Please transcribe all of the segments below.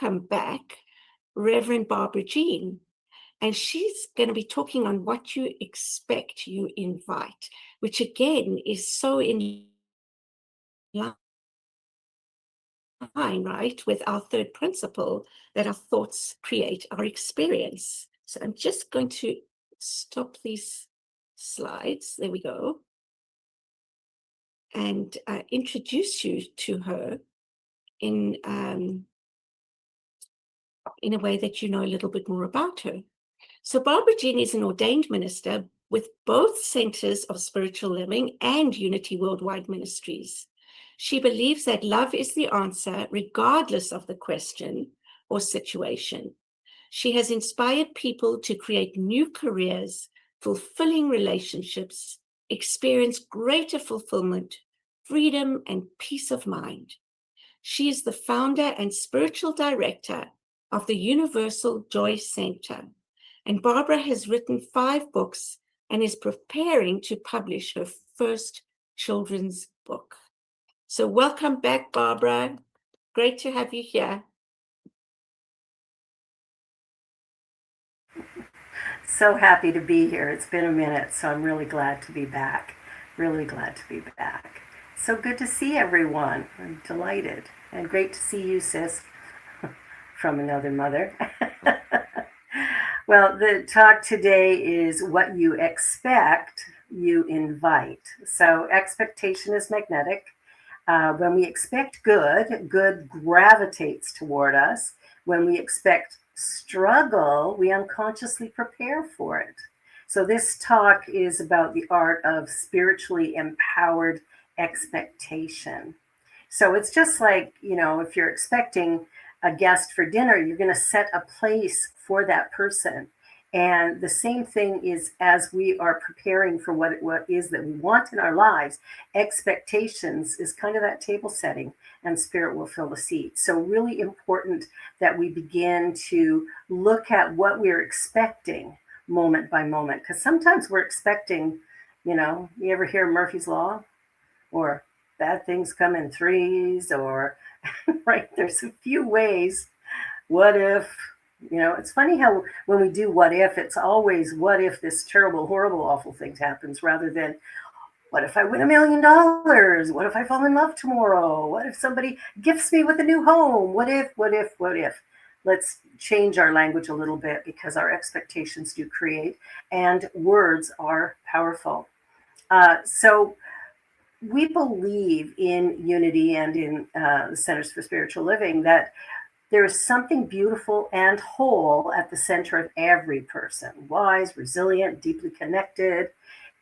welcome back Reverend Barbara Jean. And she's going to be talking on what you expect, you invite, which again is so in line, right, with our third principle that our thoughts create our experience. So I'm just going to stop these slides. There we go. And introduce you to her in a way that you know a little bit more about her. So Barbara Jean is an ordained minister with both Centers of Spiritual Living and Unity Worldwide Ministries. She believes that love is the answer, regardless of the question or situation. She has inspired people to create new careers, fulfilling relationships, experience greater fulfillment, freedom, and peace of mind. She is the founder and spiritual director of the Universal Joy Center. And Barbara has written 5 books and is preparing to publish her first children's book. So welcome back, Barbara. Great to have you here. So happy to be here. It's been a minute, so I'm really glad to be back. Really glad to be back. So good to see everyone. I'm delighted. And great to see you, sis, from another mother. Well, the talk today is what you expect, you invite. So expectation is magnetic. When we expect good, good gravitates toward us. When we expect struggle, we unconsciously prepare for it. So this talk is about the art of spiritually empowered expectation. So it's just like, if you're expecting a guest for dinner, you're going to set a place for that person. And the same thing is as we are preparing for what is that we want in our lives, expectations is kind of that table setting, and spirit will fill the seat. So really important that we begin to look at what we're expecting moment by moment, because sometimes we're expecting, you ever hear Murphy's Law, or bad things come in threes, or right, there's a few ways. What if, it's funny how when we do what if, it's always what if this terrible, horrible, awful thing happens, rather than what if I win $1 million? What if I fall in love tomorrow? What if somebody gifts me with a new home? What if, what if, what if? Let's change our language a little bit, because our expectations do create, and words are powerful. So we believe in Unity and in the Centers for Spiritual Living that there is something beautiful and whole at the center of every person, wise, resilient, deeply connected.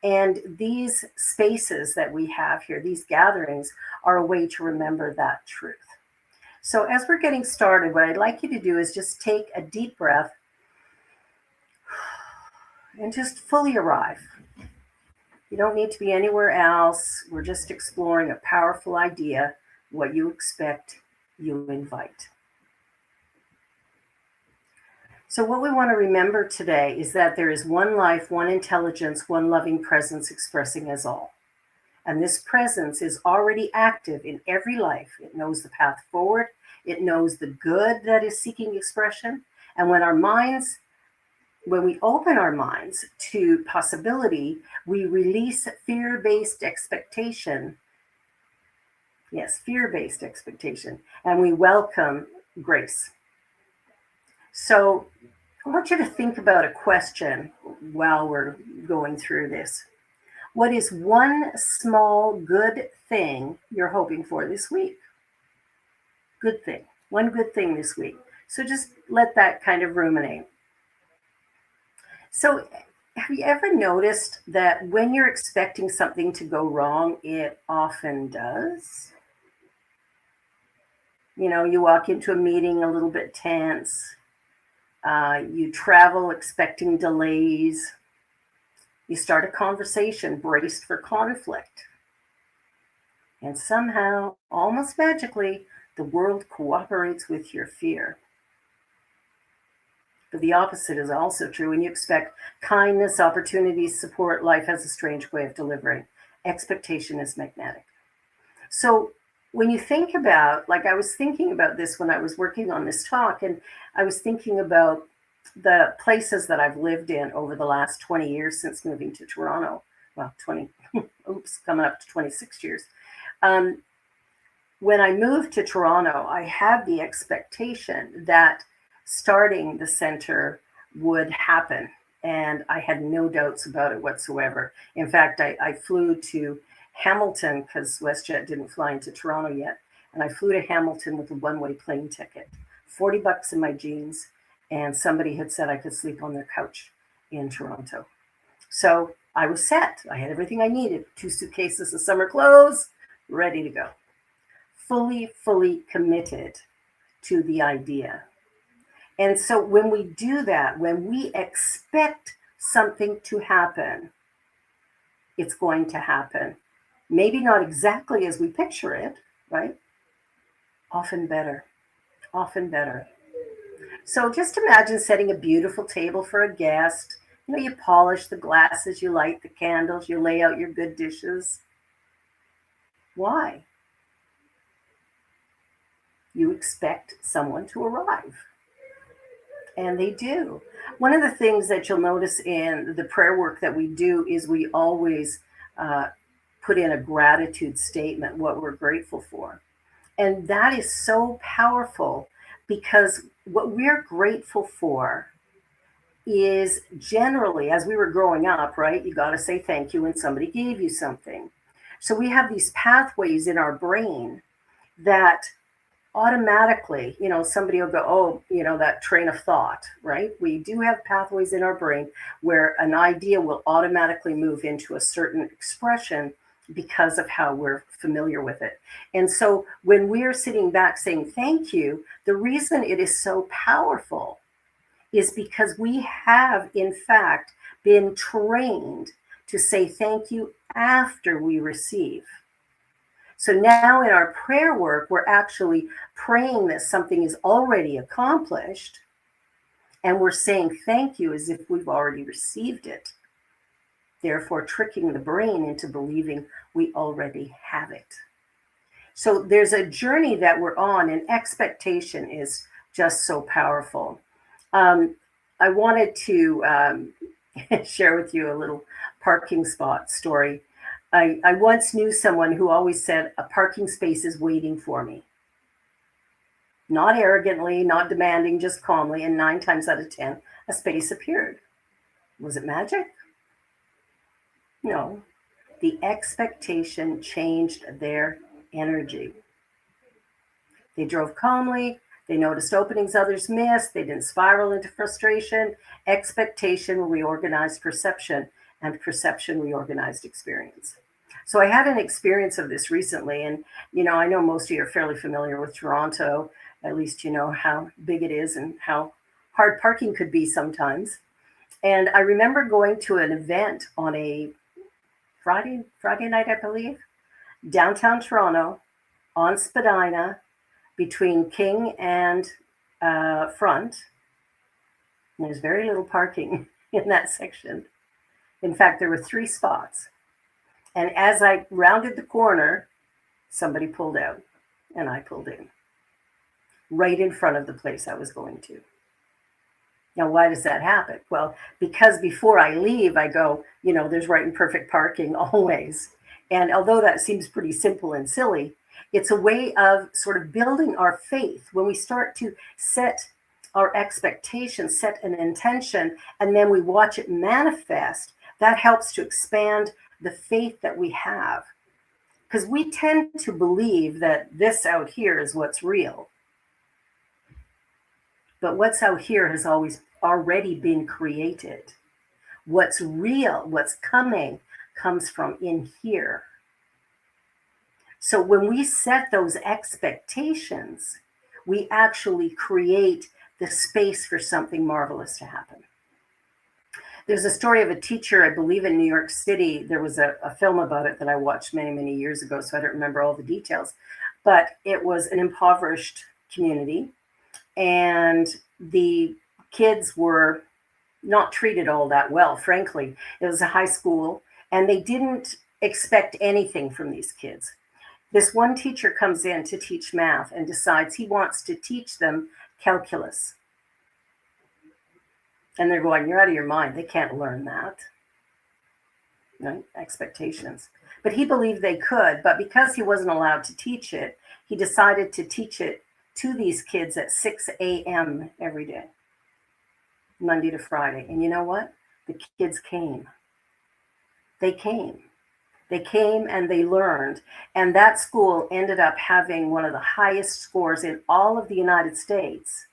And these spaces that we have here, these gatherings, are a way to remember that truth. So as we're getting started, what I'd like you to do is just take a deep breath and just fully arrive. You don't need to be anywhere else. We're just exploring a powerful idea. What you expect, you invite. So what we want to remember today is that there is one life, one intelligence, one loving presence expressing as all. And this presence is already active in every life. It knows the path forward. It knows the good that is seeking expression. And when we open our minds to possibility, we release fear-based expectation. Yes, fear-based expectation. And we welcome grace. So I want you to think about a question while we're going through this. What is one small good thing you're hoping for this week? Good thing. One good thing this week. So just let that kind of ruminate. So have you ever noticed that when you're expecting something to go wrong, it often does? You walk into a meeting a little bit tense. You travel expecting delays. You start a conversation braced for conflict. And somehow, almost magically, the world cooperates with your fear. But the opposite is also true. When you expect kindness, opportunities, support, life has a strange way of delivering. Expectation is magnetic. So when you think about, like I was thinking about this when I was working on this talk, and I was thinking about the places that I've lived in over the last 20 years since moving to Toronto. Well, 20, oops, coming up to 26 years. Um, when I moved to Toronto, I had the expectation that starting the center would happen. And I had no doubts about it whatsoever. In fact, I flew to Hamilton because WestJet didn't fly into Toronto yet. And I flew to Hamilton with a one-way plane ticket, $40 in my jeans. And somebody had said I could sleep on their couch in Toronto. So I was set. I had everything I needed, 2 suitcases of summer clothes, ready to go. Fully committed to the idea. And so when we do that, when we expect something to happen, it's going to happen. Maybe not exactly as we picture it, right? Often better, often better. So just imagine setting a beautiful table for a guest. You know, you polish the glasses, you light the candles, you lay out your good dishes. Why? You expect someone to arrive. And they do. One of the things that you'll notice in the prayer work that we do is we always put in a gratitude statement, what we're grateful for. And that is so powerful because what we're grateful for is generally, as we were growing up, right? You got to say thank you when somebody gave you something. So we have these pathways in our brain that automatically, you know, somebody will go, oh, you know, that train of thought, right? We do have pathways in our brain where an idea will automatically move into a certain expression because of how we're familiar with it. And so when we're sitting back saying thank you, the reason it is so powerful is because we have, in fact, been trained to say thank you after we receive. So now in our prayer work, we're actually praying that something is already accomplished, and we're saying thank you as if we've already received it, therefore tricking the brain into believing we already have it. So there's a journey that we're on, and expectation is just so powerful. I wanted to share with you a little parking spot story. I once knew someone who always said, a parking space is waiting for me. Not arrogantly, not demanding, just calmly, and 9 times out of 10, a space appeared. Was it magic? No. The expectation changed their energy. They drove calmly. They noticed openings others missed. They didn't spiral into frustration. Expectation reorganized perception, and perception reorganized experience. So I had an experience of this recently, and you know, I know most of you are fairly familiar with Toronto. At least you know how big it is and how hard parking could be sometimes. And I remember going to an event on a Friday night, I believe, downtown Toronto, on Spadina, between King and Front. And there's very little parking in that section. In fact, there were 3 spots. And as I rounded the corner, somebody pulled out and I pulled in right in front of the place I was going to. Now, why does that happen? Well, because before I leave, I go, you know, there's right and perfect parking always. And although that seems pretty simple and silly, it's a way of sort of building our faith. When we start to set our expectations, set an intention, and then we watch it manifest, that helps to expand the faith that we have. Because we tend to believe that this out here is what's real. But what's out here has always already been created. What's real, what's coming, comes from in here. So when we set those expectations, we actually create the space for something marvelous to happen. There's a story of a teacher, I believe in New York City. There was a film about it that I watched many years ago, so I don't remember all the details. But it was an impoverished community, and the kids were not treated all that well, frankly. It was a high school, and they didn't expect anything from these kids. This one teacher comes in to teach math and decides he wants to teach them calculus. And they're going, you're out of your mind. They can't learn that. Right? Expectations. But he believed they could, but because he wasn't allowed to teach it, he decided to teach it to these kids at 6 a.m. every day, Monday to Friday. And you know what? The kids came. They came. They came and they learned. And that school ended up having one of the highest scores in all of the United States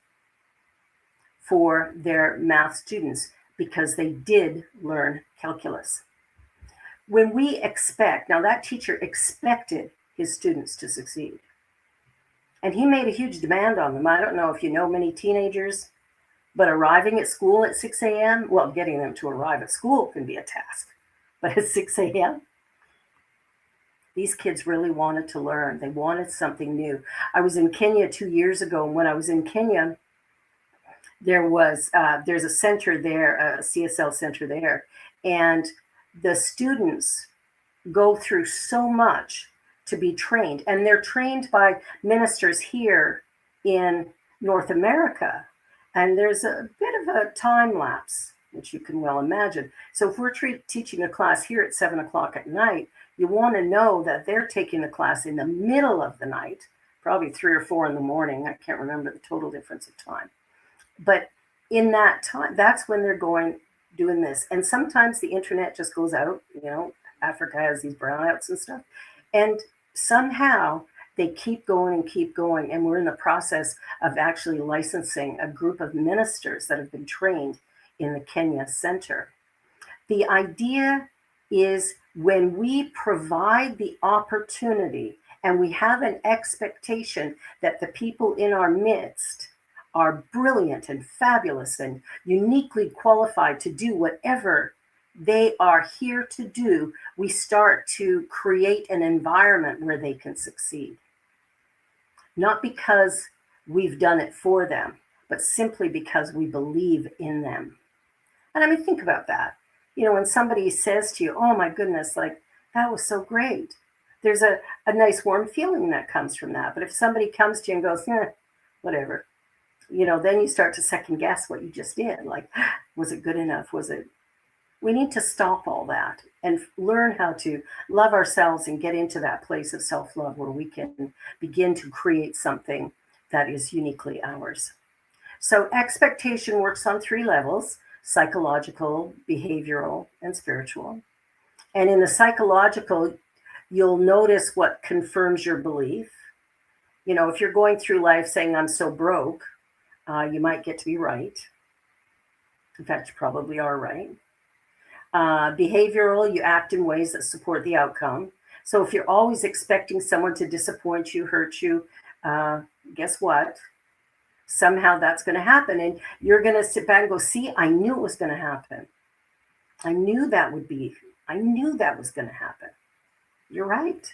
for their math students because they did learn calculus. When we expect, now that teacher expected his students to succeed. And he made a huge demand on them. I don't know if you know many teenagers, but arriving at school at 6 a.m., well, getting them to arrive at school can be a task. But at 6 a.m., these kids really wanted to learn. They wanted something new. I was in Kenya 2 years ago, and when I was in Kenya, there's a center there, a CSL center there, and the students go through so much to be trained, and they're trained by ministers here in North America. And there's a bit of a time lapse, which you can well imagine. So if we're teaching a class here at 7 o'clock at night, you want to know that they're taking the class in the middle of the night, probably 3 or 4 in the morning. I can't remember the total difference of time. But in that time, that's when they're doing this. And sometimes the internet just goes out. Africa has these brownouts and stuff. And somehow they keep going. And we're in the process of actually licensing a group of ministers that have been trained in the Kenya Center. The idea is when we provide the opportunity and we have an expectation that the people in our midst are brilliant and fabulous and uniquely qualified to do whatever they are here to do, we start to create an environment where they can succeed. Not because we've done it for them, but simply because we believe in them. And I mean, think about that. When somebody says to you, oh my goodness, like, that was so great. There's a nice warm feeling that comes from that. But if somebody comes to you and goes, whatever, then you start to second guess what you just did. Like, was it good enough? We need to stop all that and learn how to love ourselves and get into that place of self-love where we can begin to create something that is uniquely ours. So expectation works on 3 levels: psychological, behavioral, and spiritual. And in the psychological, you'll notice what confirms your belief. If you're going through life saying, I'm so broke, you might get to be right. In fact, you probably are right. Behavioral, you act in ways that support the outcome. So if you're always expecting someone to disappoint you, hurt you, guess what? Somehow that's going to happen. And you're going to sit back and go, see, I knew it was going to happen. I knew that was going to happen. You're right.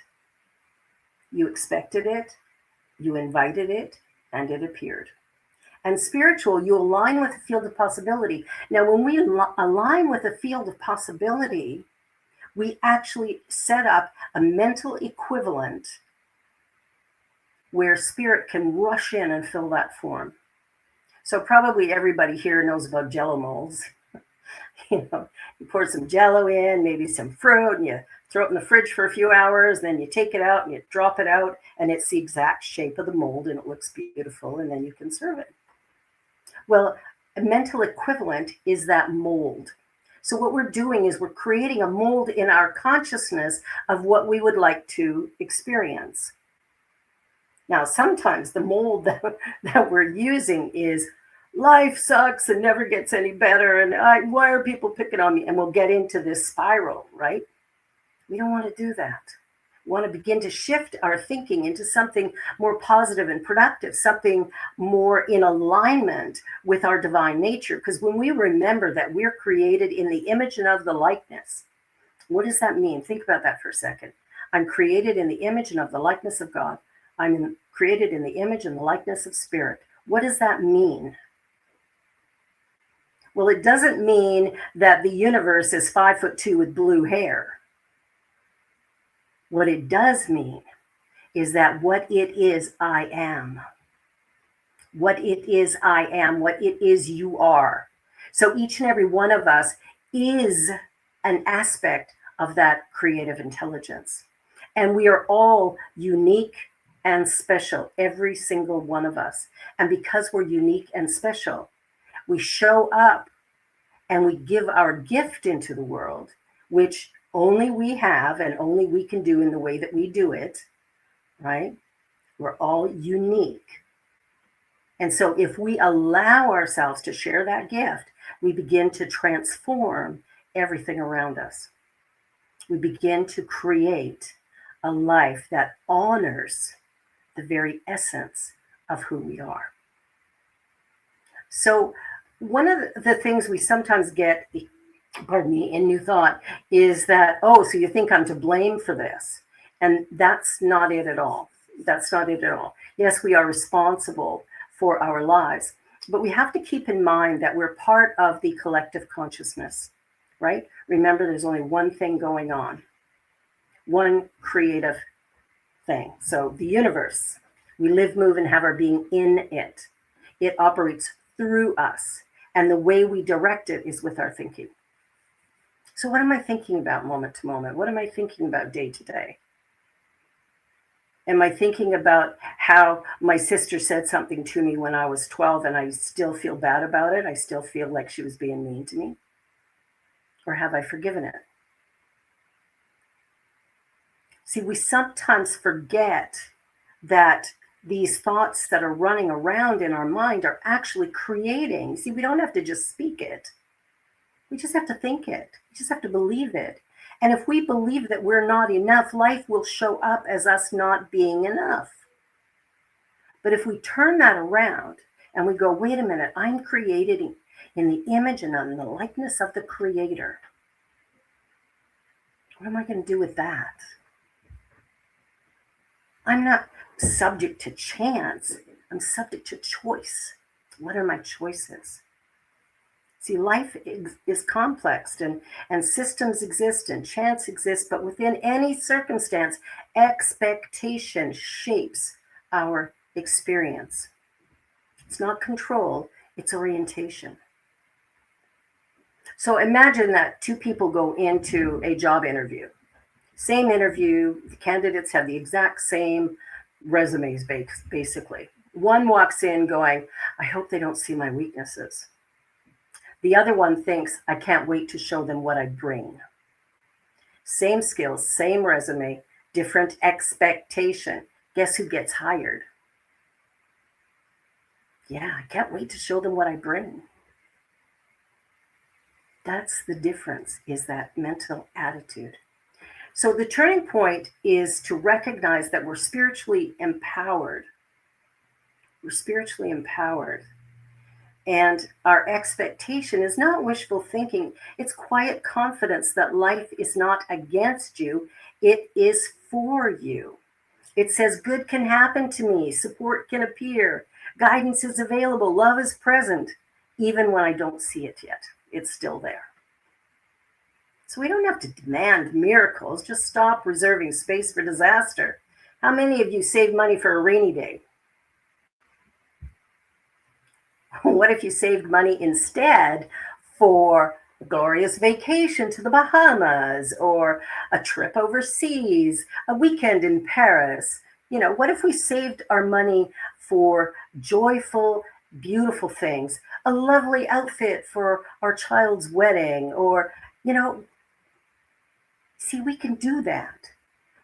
You expected it, you invited it, and it appeared. And spiritual, you align with the field of possibility. Now, when we align with the field of possibility, we actually set up a mental equivalent where spirit can rush in and fill that form. So probably everybody here knows about Jell-O molds. You pour some Jell-O in, maybe some fruit, and you throw it in the fridge for a few hours, then you take it out and you drop it out, and it's the exact shape of the mold and it looks beautiful, and then you can serve it. Well, a mental equivalent is that mold. So what we're doing is we're creating a mold in our consciousness of what we would like to experience. Now, sometimes the mold that we're using is life sucks and never gets any better, and why are people picking on me? And we'll get into this spiral, right? We don't want to do that. We want to begin to shift our thinking into something more positive and productive, something more in alignment with our divine nature. Because when we remember that we're created in the image and of the likeness, what does that mean? Think about that for a second. I'm created in the image and of the likeness of God. I'm created in the image and the likeness of spirit. What does that mean? Well, it doesn't mean that the universe is 5'2" with blue hair. What it does mean is that what it is, I am. What it is, I am. What it is, you are. So each and every one of us is an aspect of that creative intelligence. And we are all unique and special, every single one of us. And because we're unique and special, we show up and we give our gift into the world, which only we have and only we can do in the way that we do it, right? We're all unique. And so if we allow ourselves to share that gift, we begin to transform everything around us. We begin to create a life that honors the very essence of who we are. So one of the things we sometimes get, pardon me, in New Thought is that, oh, so you think I'm to blame for this. And that's not it at all. That's not it at all. Yes, we are responsible for our lives, but we have to keep in mind that we're part of the collective consciousness, right? Remember, there's only one thing going on, one creative thing. So the universe, we live, move, and have our being in it. It operates through us. And the way we direct it is with our thinking. So what am I thinking about moment to moment? What am I thinking about day to day? Am I thinking about how my sister said something to me when I was 12 and I still feel bad about it? I still feel like she was being mean to me? Or have I forgiven it? See, we sometimes forget that these thoughts that are running around in our mind are actually creating. See, we don't have to just speak it. We just have to think it. We just have to believe it. And if we believe that we're not enough, life will show up as us not being enough. But if we turn that around and we go, wait a minute, I'm created in the image and in the likeness of the Creator. What am I going to do with that? I'm not subject to chance. I'm subject to choice. What are my choices? See, life is complex and systems exist and chance exists, but within any circumstance, expectation shapes our experience. It's not control, it's orientation. So imagine that two people go into a job interview. Same interview, the candidates have the exact same resumes, basically. One walks in going, I hope they don't see my weaknesses. The other one thinks, I can't wait to show them what I bring. Same skills, same resume, different expectation. Guess who gets hired? Yeah, I can't wait to show them what I bring. That's the difference, is that mental attitude. So the turning point is to recognize that we're spiritually empowered. We're spiritually empowered. And our expectation is not wishful thinking. It's quiet confidence that life is not against you. It is for you. It says good can happen to me. Support can appear. Guidance is available. Love is present. Even when I don't see it yet, it's still there. So we don't have to demand miracles. Just stop reserving space for disaster. How many of you save money for a rainy day? What if you saved money instead for a glorious vacation to the Bahamas or a trip overseas, a weekend in Paris? You know, what if we saved our money for joyful, beautiful things, a lovely outfit for our child's wedding, or, you know, see, we can do that.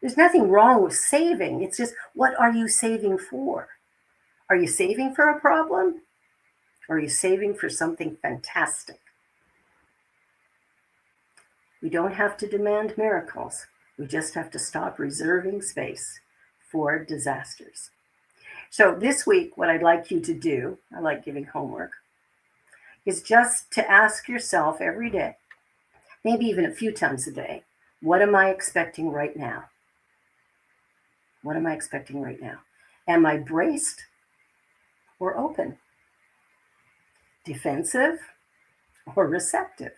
There's nothing wrong with saving. It's just, what are you saving for? Are you saving for a problem? Or are you saving for something fantastic? We don't have to demand miracles. We just have to stop reserving space for disasters. So this week, what I'd like you to do, I like giving homework, is just to ask yourself every day, maybe even a few times a day, what am I expecting right now? What am I expecting right now? Am I braced or open? Defensive or receptive?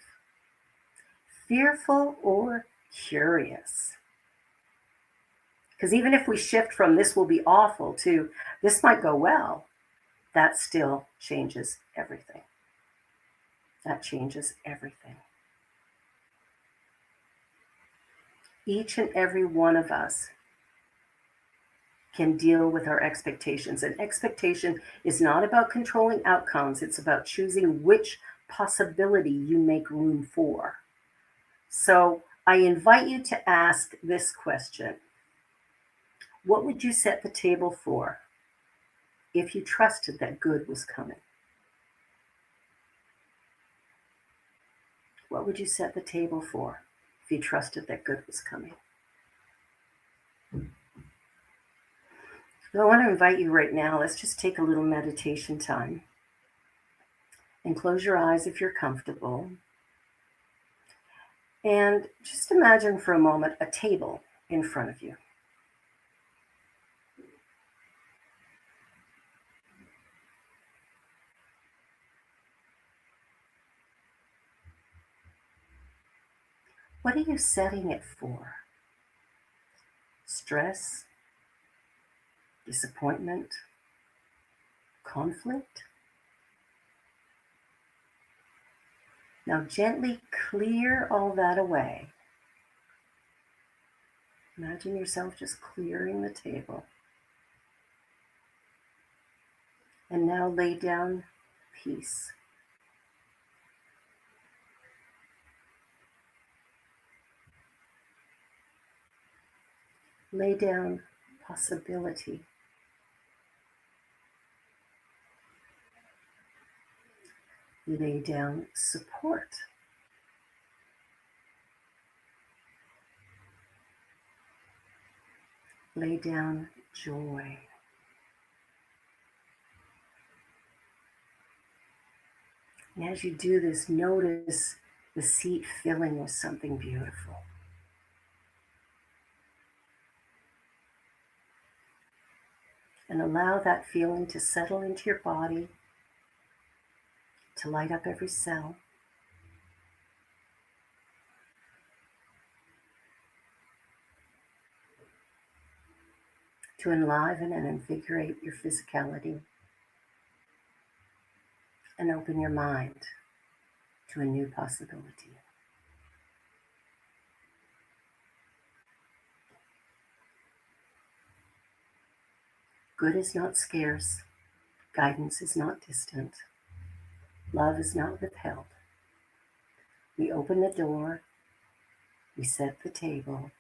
Fearful or curious? Because even if we shift from this will be awful to this might go well, that still changes everything. That changes everything. Each and every one of us can deal with our expectations. And expectation is not about controlling outcomes, it's about choosing which possibility you make room for. So I invite you to ask this question: what would you set the table for if you trusted that good was coming? What would you set the table for if you trusted that good was coming? So I want to invite you right now, let's just take a little meditation time. And close your eyes if you're comfortable. And just imagine for a moment a table in front of you. What are you setting it for? Stress? Disappointment? Conflict? Now gently clear all that away. Imagine yourself just clearing the table. And now lay down peace. Lay down possibility. Lay down support. Lay down joy. And as you do this, notice the seat filling with something beautiful. And allow that feeling to settle into your body, to light up every cell. To enliven and invigorate your physicality. And open your mind to a new possibility. Good is not scarce. Guidance is not distant. Love is not withheld. We open the door, we set the table,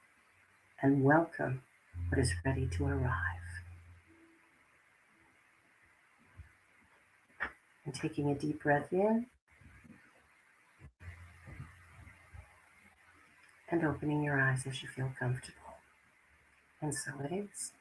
and welcome what is ready to arrive. And taking a deep breath in, and opening your eyes as you feel comfortable. And so it is.